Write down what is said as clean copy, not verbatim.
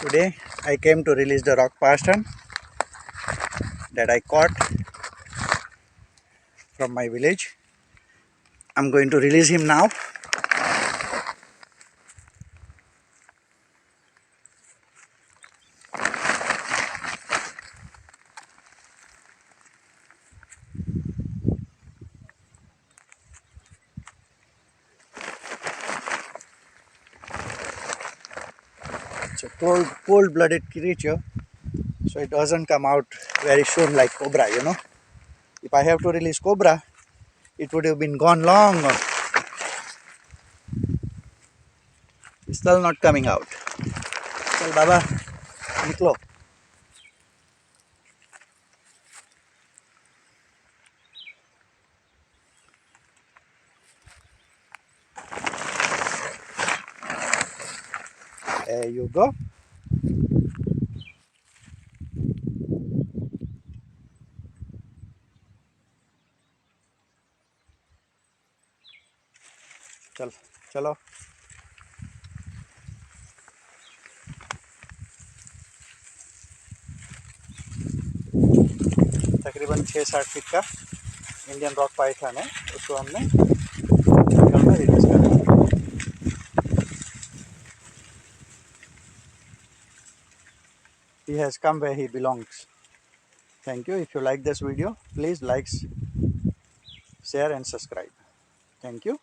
Today I came to release the rock python that I caught from my village. I'm going to release him now. It's a cold-blooded creature, so it doesn't come out very soon like cobra. If I have to release cobra, it would have been gone long ago. It's still not coming out. Chal Baba, niklo. There you go. चलो तकरीबन 6-7 feet का Indian rock Python है, उसको हमने जंगल में release कर दिया। He has come where he belongs. Thank you. If you like this video, please like, share and subscribe. Thank you.